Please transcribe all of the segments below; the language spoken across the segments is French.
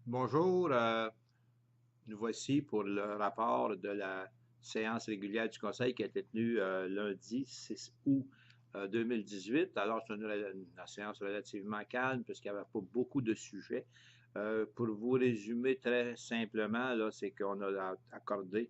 Bonjour, nous voici pour le rapport de la séance régulière du Conseil qui a été tenue lundi 6 août 2018. Alors, c'est une séance relativement calme puisqu'il n'y avait pas beaucoup de sujets. Pour vous résumer très simplement, là, c'est qu'on a accordé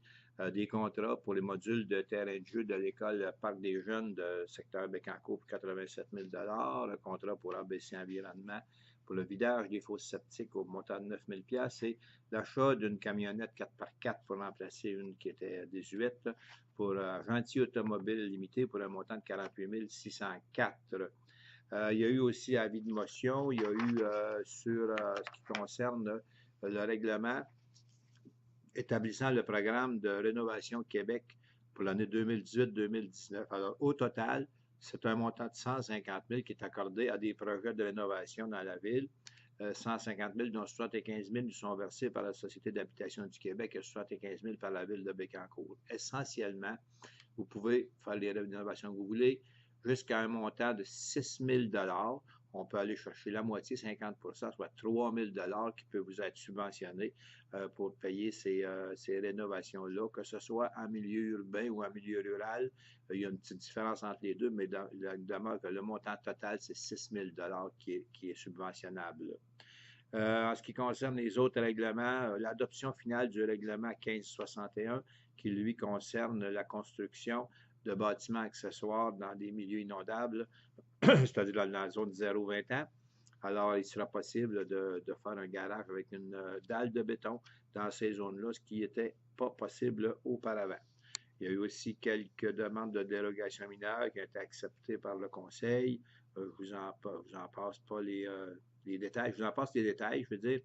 des contrats pour les modules de terrain de jeu de l'école Parc des Jeunes de secteur Bécancour pour 87 000 un contrat pour ABC Environnement pour le vidage des fosses septiques au montant de 9 000 et l'achat d'une camionnette 4x4 pour remplacer une qui était désuète pour Gentil Automobile Limité pour un montant de 48 604. Il y a eu aussi avis de motion. Il y a eu sur ce qui concerne le règlement établissant le programme de rénovation Québec pour l'année 2018-2019. Alors, au total, c'est un montant de 150 000 qui est accordé à des projets de rénovation dans la ville. 150 000, dont 75 000 nous sont versés par la Société d'habitation du Québec et 75 000 par la ville de Bécancour. Essentiellement, vous pouvez faire les rénovations que vous voulez jusqu'à un montant de 6 000 on peut aller chercher la moitié, 50 soit 3 000 qui peut vous être subventionné pour payer ces rénovations-là, que ce soit en milieu urbain ou en milieu rural. Il y a une petite différence entre les deux, mais demeure que le montant total, c'est 6 000 qui est subventionnable. En ce qui concerne les autres règlements, l'adoption finale du règlement 1561, qui lui concerne la construction de bâtiments accessoires dans des milieux inondables, c'est-à-dire dans la zone 0-20 ans. Alors, il sera possible de faire un garage avec une dalle de béton dans ces zones-là, ce qui n'était pas possible auparavant. Il y a eu aussi quelques demandes de dérogation mineure qui ont été acceptées par le Conseil. Je ne vous en passe pas les détails. Je vous en passe les détails, je veux dire.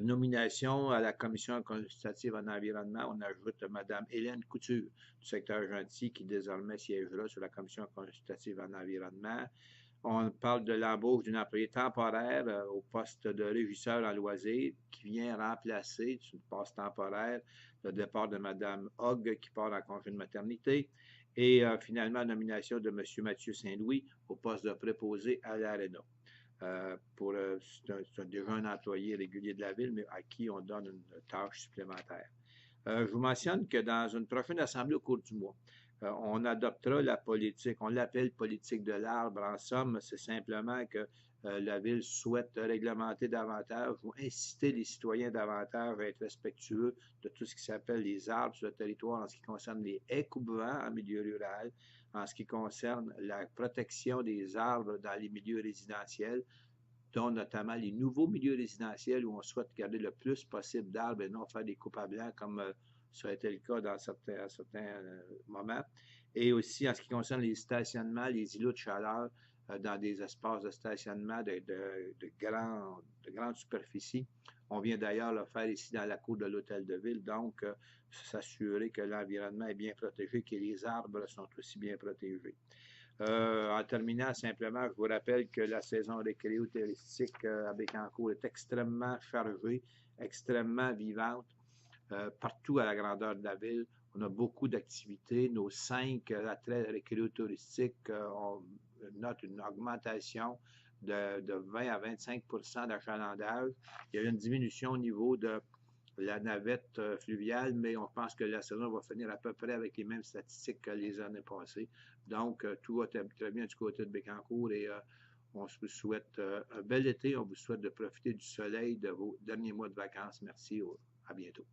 Nomination à la Commission consultative en environnement, on ajoute Mme Hélène Couture du secteur Gentil qui désormais siégera sur la Commission consultative en environnement. On parle de l'embauche d'une employée temporaire au poste de régisseur en loisirs qui vient remplacer, sur une passe temporaire, le départ de Mme Hogg qui part en congé de maternité. Et finalement, nomination de M. Mathieu Saint-Louis au poste de préposé à l'ARENA. C'est déjà un employé régulier de la ville, mais à qui on donne une tâche supplémentaire. Je vous mentionne que dans une prochaine assemblée au cours du mois, on adoptera la politique, on l'appelle politique de l'arbre. En somme, c'est simplement que la ville souhaite réglementer davantage ou inciter les citoyens davantage à être respectueux de tout ce qui s'appelle les arbres sur le territoire en ce qui concerne les haies coupe-vent en milieu rural, en ce qui concerne la protection des arbres dans les milieux résidentiels, dont notamment les nouveaux milieux résidentiels où on souhaite garder le plus possible d'arbres et non faire des coupes à blanc comme ça a été le cas dans certains moments. Et aussi en ce qui concerne les stationnements, les îlots de chaleur dans des espaces de stationnement de grande superficie. On vient d'ailleurs le faire ici dans la cour de l'hôtel de ville, donc s'assurer que l'environnement est bien protégé, que les arbres sont aussi bien protégés. En terminant, simplement, je vous rappelle que la saison récréo-touristique à Bécancour est extrêmement chargée, extrêmement vivante, partout à la grandeur de la ville. On a beaucoup d'activités. Nos 5 attraits récréo-touristiques notent une augmentation de 20 à 25 d'achalandage. Il y a eu une diminution au niveau de la navette fluviale, mais on pense que la saison va finir à peu près avec les mêmes statistiques que les années passées. Donc, tout va très bien du côté de Bécancour et on vous souhaite un bel été. On vous souhaite de profiter du soleil de vos derniers mois de vacances. Merci. À bientôt.